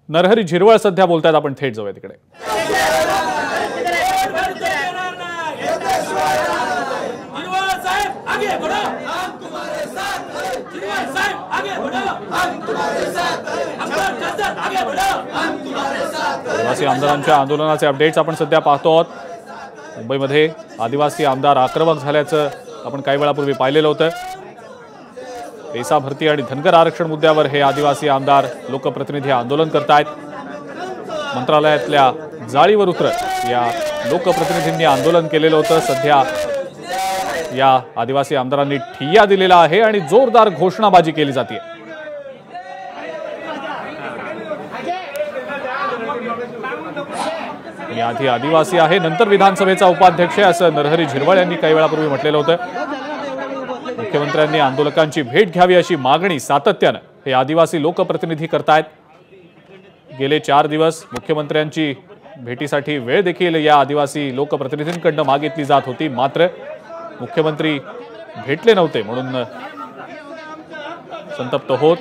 नरहरी झिरवळ सध्या बोलतात, आपण थेट जाऊया तिकडे। आदिवासी आमदारांच्या आंदोलनाचे अपडेट्स आपण सध्या पाहतो आहोत। मुंबईमध्ये आदिवासी आमदार आक्रमक झाल्याचं आपण काही वेळापूर्वी पाहिलेलं होतं। पेसा भरती आणि धनगर आरक्षण मुद्द्यावर हे आदिवासी आमदार लोकप्रतिनिधी आंदोलन करतायत। मंत्रालयातल्या जाळीवर उतरत या लोकप्रतिनिधींनी आंदोलन केलेलं होतं। सध्या या आदिवासी आमदारांनी ठिय्या दिलेला आहे आणि जोरदार घोषणाबाजी केली जाते। मी आधी आदिवासी आहे, नंतर विधानसभेचा उपाध्यक्ष आहे, असं नरहरी झिरवळ यांनी काही वेळापूर्वी म्हटलेलं होतं। मुख्यमंत्र्यांनी आंदोलकांची भेट घ्यावी अशी मागणी सातत्यानं हे आदिवासी लोकप्रतिनिधी करतायत। गेले 4 दिवस मुख्यमंत्र्यांची भेटीसाठी वेळ देखील या आदिवासी लोकप्रतिनिधींकडून मागितली जात होती, मात्र मुख्यमंत्री भेटले नव्हते म्हणून संतप्त होत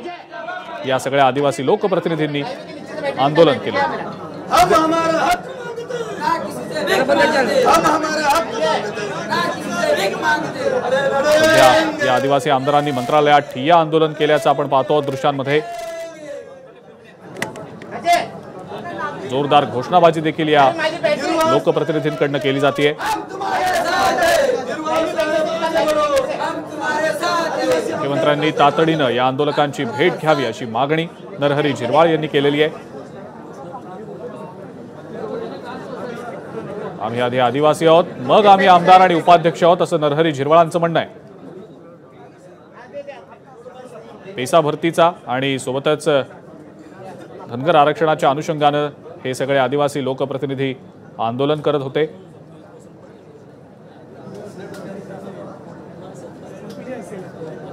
या सगळ्या आदिवासी लोकप्रतिनिधींनी आंदोलन केलं। या आदिवासी आमदारांनी मंत्रालयात ठिय्या आंदोलन केल्याचं आपण पाहतो दृश्यांमध्ये। जोरदार घोषणाबाजी देखील या लोकप्रतिनिधींकडून केली जाते। मुख्यमंत्र्यांनी तातडीनं या आंदोलकांची भेट घ्यावी अशी मागणी नरहरी झिरवळ यांनी केलेली आहे। आम्ही आधी आदिवासी आहोत, मग आम्ही आमदार आणि उपाध्यक्ष आहोत, असं नरहरी झिरवळांचं म्हणणं आहे। पेसा भरतीचा आणि सोबतच धनगर आरक्षणाच्या अनुषंगानं हे सगळे आदिवासी लोकप्रतिनिधी आंदोलन करत होते।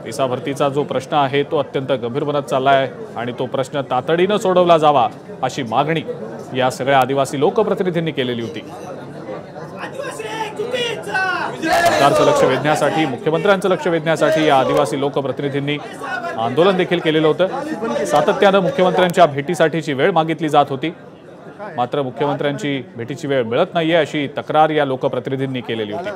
पेसा भरतीचा जो प्रश्न आहे तो अत्यंत गंभीर बनत चाललाय आणि तो प्रश्न तातडीनं सोडवला जावा अशी मागणी या सगळ्या आदिवासी लोकप्रतिनिधींनी केलेली होती। सरकारचं लक्ष वेधण्यासाठी, मुख्यमंत्र्यांचं लक्ष वेधण्यासाठी या आदिवासी लोकप्रतिनिधींनी आंदोलन देखील केलेलं होतं। सातत्यानं मुख्यमंत्र्यांच्या भेटीसाठीची वेळ मागितली जात होती, मात्र मुख्यमंत्र्यांची भेटीची वेळ मिळत नाहीये अशी तक्रार या लोकप्रतिनिधींनी केलेली होती।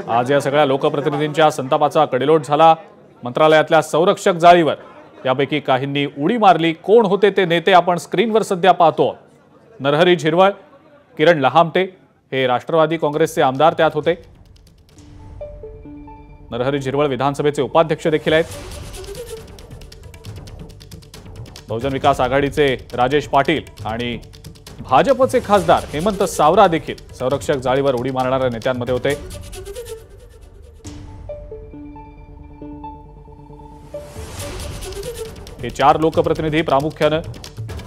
आज या सगळ्या लोकप्रतिनिधींच्या संतापाचा कडेलोट झाला। मंत्रालयातल्या संरक्षक जाळीवर यापैकी काहींनी उडी मारली। कोण होते ते नेते आपण स्क्रीनवर सध्या पाहतो। नरहरी झिरवळ, किरण लहामटे हे राष्ट्रवादी काँग्रेसचे आमदार त्यात होते। नरहरी झिरवळ विधानसभेचे उपाध्यक्ष देखील आहेत। बहुजन विकास आघाडीचे राजेश पाटील आणि भाजपचे खासदार हेमंत सावरा देखील संरक्षक जाळीवर उडी मारणाऱ्या नेत्यांमध्ये होते। हे 4 लोकप्रतिनिधी प्रामुख्याने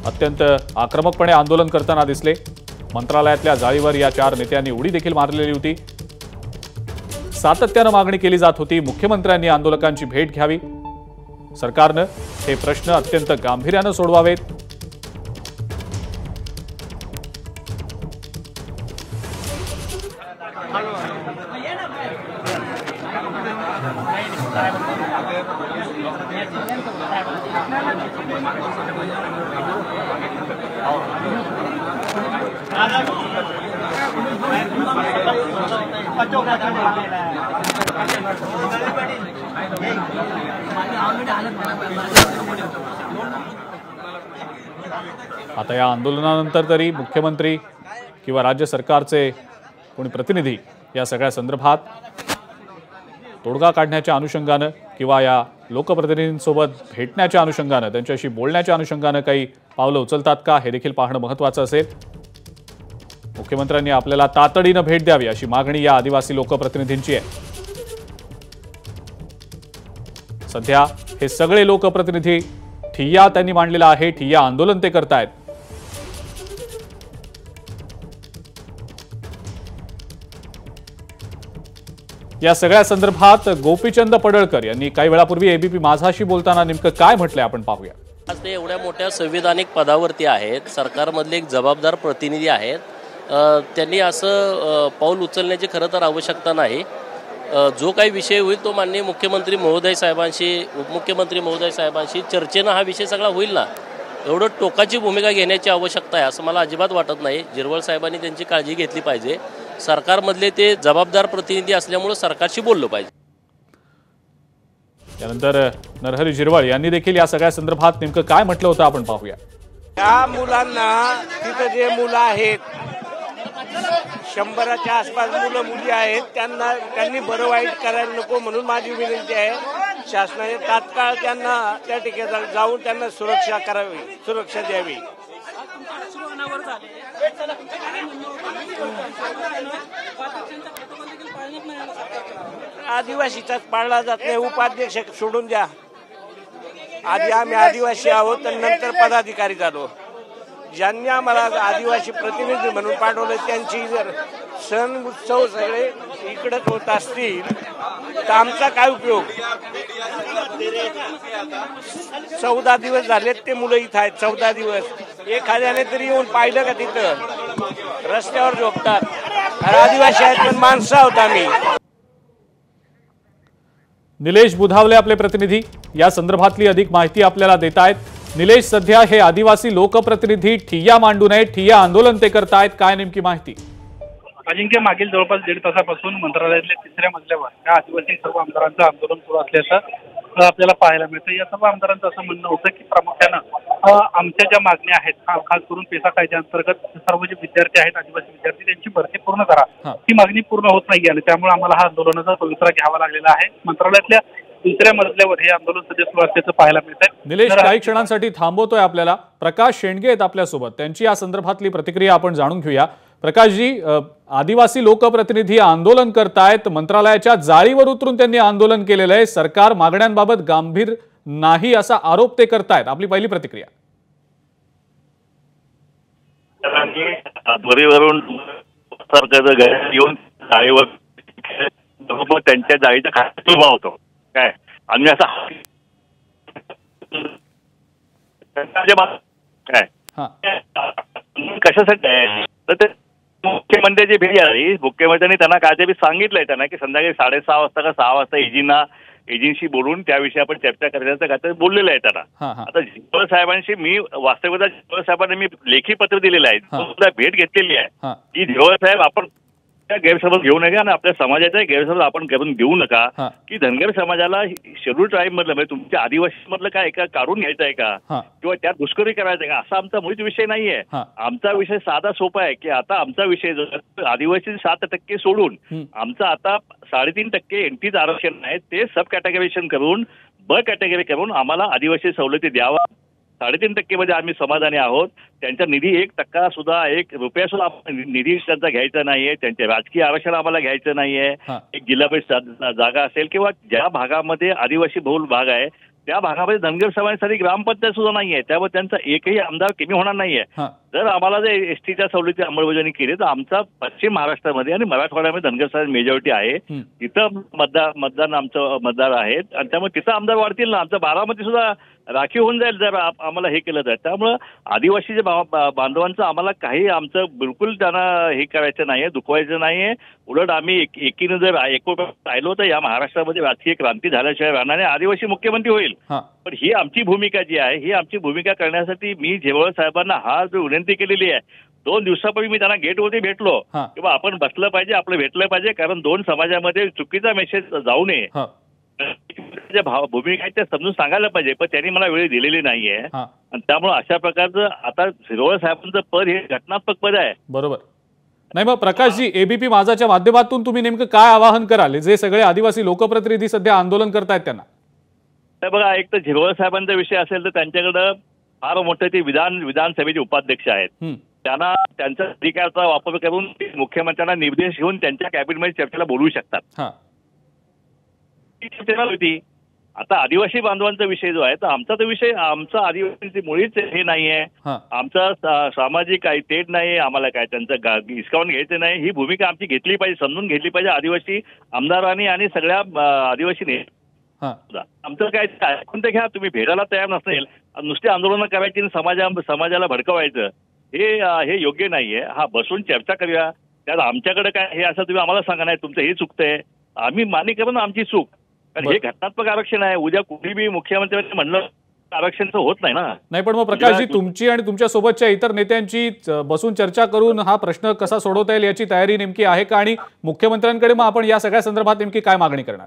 अत्यंत आक्रमकपणे आंदोलन करताना दिसले। मंत्रालयातल्या जाळीवर या 4 नेत्यांनी उडी देखील मारलेली होती। सातत्याने मागणी केली जात होती, मुख्यमंत्र्यांनी आंदोलकांची भेट घ्यावी, सरकारने हे प्रश्न अत्यंत गांभीर्याने सोडवावेत। आता या आंदोलनानंतर तरी मुख्यमंत्री किंवा राज्य सरकारचे कोणी प्रतिनिधी या सगळ्या संदर्भात तोडगा काढण्याच्या अनुषंगाने किंवा या लोकप्रतिनिधींसोबत भेटण्याच्या अनुषंगाने, त्यांच्याशी बोलण्याच्या अनुषंगाने काही पावलं उचलतात का हे देखील पाहणं महत्त्वाचं असेल। मुख्यमंत्र्यांनी आपल्याला तातडीनं भेट द्यावी अशी मागणी या आदिवासी लोकप्रतिनिधींची आहे। सध्या हे सगळे लोकप्रतिनिधी ठिय्या त्यांनी मांडलेला आहे, ठिय्या आंदोलन ते करतायत। या सगळ्या संदर्भात गोपीचंद पडळकर यांनी काही वेळापूर्वी एबीपी माझाशी बोलताना नेमकं काय म्हटलंय आपण पाहूया। आज ते एवढ्या मोठ्या संविधानिक पदावरती आहेत, सरकारमधले एक जबाबदार प्रतिनिधी आहेत, त्यांनी असं पाऊल उचलण्याची खरं तर आवश्यकता नाही। जो काही विषय होईल तो माननीय मुख्यमंत्री महोदय साहेबांशी, उपमुख्यमंत्री महोदय साहेबांशी चर्चेनं हा विषय सगळा होईल ना. एवढं टोकाची भूमिका घेण्याची आवश्यकता आहे असं मला अजिबात वाटत नाही. झिरवळ साहेबांनी त्यांची काळजी घेतली पाहिजे. सरकारमधले ते जबाबदार प्रतिनिधी असल्यामुळे सरकारशी बोललं पाहिजे. त्यानंतर नरहरी झिरवळ यांनी देखील या सगळ्या संदर्भात नेमकं काय म्हटलं होतं आपण पाहूया. त्या मुलांना तिथं जे मुलं आहेत 100च्या आसपास मुलं मुली आहेत त्यांनी बरं वाईट करायला नको म्हणून माझी विनंती आहे. शासनाने तात्काळ त्यांना त्या ठिकाणी जाऊन त्यांना सुरक्षा करावी, सुरक्षा द्यावी. आदिवासीचाच पाळला जात नाही. उपाध्यक्ष सोडून द्या. आधी आम्ही आदिवासी आहोत आणि नंतर पदाधिकारी झालो. ज्यांनी आम्हाला आदिवासी प्रतिनिधी म्हणून पाठवलं त्यांची जर सण उत्सव सगळे इकडंच होत असतील तर आमचा काय उपयोग. 14 दिवस झालेत ते मुलं इथं आहेत. 14 दिवस एखाद्याने तरी येऊन पाहिलं का तिथं रस्त्यावर झोपतात. आदिवासी आहेत पण माणसं आहोत आम्ही. निलेश बुधावले आपले प्रतिनिधी या संदर्भातली अधिक माहिती आपल्याला देत आहेत. निलेश, सध्या हे आदिवासी लोकप्रतिनिधी ठिय्या मांडू नये, ठिय्या आंदोलन ते करतायत, काय नेमकी माहिती? अजिंक्य, मागील जवळपास 1.5 तासापासून मंत्रालयातल्या 3ऱ्या मजल्यावर त्या आदिवासी सर्व आमदारांचं आंदोलन सुरू असल्याचं आपल्याला पाहायला मिळतं. या सर्व आमदारांचं असं म्हणणं होतं की प्रामुख्यानं आमच्या ज्या मागण्या आहेत, खास करून पेसा कायद्याअंतर्गत सर्व जे विद्यार्थी आहेत, आदिवासी विद्यार्थी, त्यांची भरती पूर्ण करा, ती मागणी पूर्ण होत नाहीये आणि त्यामुळे आम्हाला हा आंदोलनाचा पवित्रा घ्यावा लागलेला आहे. मंत्रालयातल्या 2ऱ्या मजल्यावर हे आंदोलन सध्या सुरू असल्याचं पाहायला मिळतंय. निलेश, काही क्षणांसाठी थांबवतोय आपल्याला. प्रकाश शेंडगे आहेत आपल्यासोबत, त्यांची या संदर्भातली प्रतिक्रिया आपण जाणून घेऊया. प्रकाशजी, आदिवासी लोकप्रतिनिधी आंदोलन करतायत, मंत्रालयाच्या जाळीवर उतरून त्यांनी आंदोलन केलेलं आहे. सरकार मागण्यांबाबत गंभीर नाही असा आरोप ते करतायत. आपली पहिली प्रतिक्रिया. त्वरेवरून येऊन जाळीवर त्यांच्या जाळीचा खास उभा होतो काय आम्ही असा काय कशासाठी आहे तर ते मुख्यमंत्र्याची भेट झाली. मुख्यमंत्र्यांनी त्यांना काय ते सांगितलंय त्यांना की संध्याकाळी 6:30 वाजता का 6 वाजता एजींशी बोलून त्याविषयी आपण चर्चा करण्याचं काय बोललेलं आहे त्यांना. आता झिरवळ साहेबांशी मी वास्तविकता झिरवळ साहेबांना मी लेखी पत्र दिलेलं आहे, सुद्धा भेट घेतलेली आहे की झिरवळ साहेब आपण गैरसमज घेऊ नका आणि आपल्या समाजाचा गैरसमज आपण करून देऊ नका की धनगर समाजाला शेड्यूल ट्राईब मधलं म्हणजे तुमच्या आदिवासी मधलं काय का काढून घ्यायचं आहे का किंवा त्यात घुसखोरी करायचं आहे का, असा आमचा मुळीच विषय नाहीये. आमचा विषय साधा सोपा आहे की आता आमचा विषय जो आदिवासी 7% सोडून आमचं आता 3.5% एनटीच आरक्षण आहे ते सब कॅटेगरायझेशन करून ब कॅटेगरी करून आम्हाला आदिवासी सवलती द्यावा. 3.5% मध्ये आम्ही समाधानी आहोत. त्यांचा निधी 1% सुद्धा 1 रुपया सुद्धा निधी त्यांचा घ्यायचा नाहीये. त्यांचे राजकीय आरक्षण आम्हाला घ्यायचं नाहीये. एक जिल्हा परिषद जागा असेल किंवा ज्या भागामध्ये आदिवासी बहुल भाग आहे त्या भागामध्ये धनगर समाजासाठी ग्रामपंचायत सुद्धा नाहीये. त्यामुळे त्यांचा एकही आमदार कमी होणार नाहीये. जर आम्हाला जर एसटीच्या सवलती अंमलबजावणी केली तर आमचा पश्चिम महाराष्ट्रामध्ये आणि मराठवाड्यामध्ये धनगर समाज मेजॉरिटी आहे. तिथं मतदान आमचं मतदार आहेत आणि त्यामुळे तिथं आमदार वाढतील ना. आमचं बारामती सुद्धा राखीव होऊन जाईल जर आम्हाला हे केलं तर. त्यामुळं आदिवासीच्या बांधवांचं आम्हाला काही आमचं बिलकुल त्यांना हे करायचं नाहीये, दुखवायचं नाहीये. उलट आम्ही एकीनं जर राहिलो तर या महाराष्ट्रामध्ये राजकीय क्रांती झाल्याशिवाय राहणार नाही, आदिवासी मुख्यमंत्री होईल. पण ही आमची भूमिका जी आहे ही आमची भूमिका करण्यासाठी मी झिरवळ साहेबांना हा जो विनंती केलेली आहे 2 दिवसापूर्वी मी त्यांना गेटवरती भेटलो किंवा आपण बसलं पाहिजे, आपलं भेटलं पाहिजे, कारण 2 समाजामध्ये चुकीचा मेसेज जाऊ नये. भूमिका आहे त्या समजून सांगायला पाहिजे, पण त्यांनी मला वेळ दिलेली नाहीये आणि त्यामुळे अशा प्रकारचं आता झिरवळ साहेबांचं पद हे घटनात्मक पद आहे. बरोबर. नाही मग प्रकाशजी, एबीपी माझाच्या माध्यमातून तुम्ही नेमकं काय आवाहन कराल जे सगळे आदिवासी लोकप्रतिनिधी सध्या आंदोलन करतायत त्यांना? तर बघा, एक तर झिरवळ साहेबांचा विषय असेल तर त्यांच्याकडं फार मोठे ते विधानसभेचे उपाध्यक्ष आहेत. त्यांना त्यांच्या अधिकाराचा वापर करून मुख्यमंत्र्यांना निर्देश घेऊन त्यांच्या कॅबिनेटमध्ये चर्चेला बोलवू शकतात. होती आता आदिवासी बांधवांचा विषय जो आहे तर आमचा तो विषय आमचा आदिवासी मुळीच हे नाहीये. आमचा सामाजिक काही तेढ नाही, आम्हाला काय त्यांचं हिसकावून घ्यायचं नाही. ही भूमिका आमची घेतली पाहिजे, समजून घेतली पाहिजे आदिवासी आमदारांनी आणि सगळ्या आदिवासी आमचं काय कोणतं घ्या. तुम्ही भेटायला तयार नसेल, नुसते आंदोलनं करायची आणि समाजाला भडकवायचं हे योग्य नाहीये. बसून चर्चा करूया. त्यात आमच्याकडे काय हे असं तुम्ही आम्हाला सांगा नाही तुमचं हे चुकतंय. आम्ही मान्य करू ना आमची चूक, कारण हे घटनात्मक आरक्षण आहे. उद्या कुठे बी मुख्यमंत्र्यांनी म्हणलं आरक्षणचं होत नाही ना. नाही, पण मग प्रकाशजी, तुमची आणि तुमच्या सोबतच्या इतर नेत्यांची बसून चर्चा करून हा प्रश्न कसा सोडवता येईल याची तयारी नेमकी आहे का? आणि मुख्यमंत्र्यांकडे मग आपण या सगळ्या संदर्भात नेमकी काय मागणी करणार?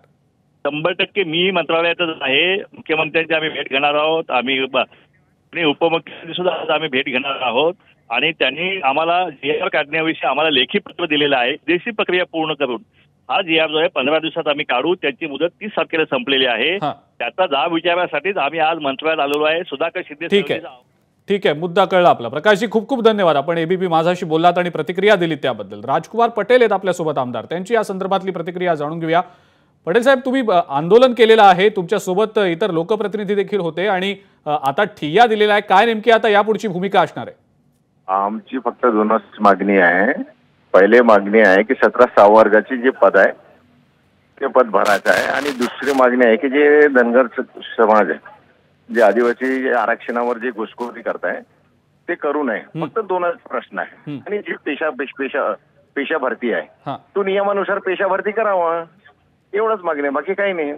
100% मी मंत्रालयातच आहे. मुख्यमंत्र्यांची आम्ही भेट घेणार आहोत. आम्ही उपमुख्यमंत्री सुद्धा आज आम्ही भेट घेणार आहोत. आणि त्यांनी आम्हाला GR काढण्याविषयी आम्हाला लेखी पत्र दिलेलं आहे. देशी प्रक्रिया पूर्ण करून हा GR जो आहे 15 दिवसात आम्ही काढू. त्याची मुदत 30 तारखेला संपलेली आहे. त्याचा जाब विचारण्यासाठीच आम्ही आज मंत्रालयात आलेलो आहे. सुधाकर शिंदे. ठीक आहे, मुद्दा कळला आपला. प्रकाशजी, खूप खूप धन्यवाद. आपण ABP माझाशी बोललात आणि प्रतिक्रिया दिलीत त्याबद्दल. राजकुमार पटेल आहेत आपल्यासोबत आमदार, त्यांची या संदर्भातली प्रतिक्रिया जाणून घेऊया. पटेल साहेब, तुम्ही आंदोलन केलेलं आहे, तुमच्या सोबत इतर लोकप्रतिनिधी देखील होते आणि आता ठिय्या दिलेला आहे. काय नेमकी आता यापुढची भूमिका असणार आहे? आमची फक्त दोनच मागणी आहे. पहिले मागणी आहे की 17 वर्गाची जे पद आहे ते पद भरायचं आहे. आणि दुसरी मागणी आहे की जे धनगर समाज आहे, जे आदिवासी आरक्षणावर जे घुसखोरी करताय ते करू नये. फक्त दोनच प्रश्न आहे. आणि जी पेशा भरती आहे तो नियमानुसार पेशा भरती करावा, एवढंच मागणी आहे, बाकी काही नाही.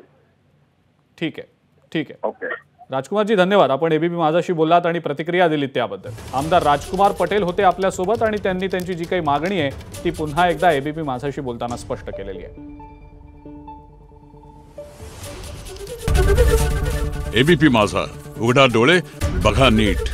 ठीक आहे. ओके राजकुमारजी, धन्यवाद. आपण ABP माझाशी बोललात आणि प्रतिक्रिया दिलीत त्याबद्दल. आमदार राजकुमार पटेल होते आपल्यासोबत आणि त्यांनी त्यांची जी काही मागणी आहे ती पुन्हा एकदा ABP माझाशी बोलताना स्पष्ट केलेली आहे. ABP माझा, उघडा डोळे बघा नीट.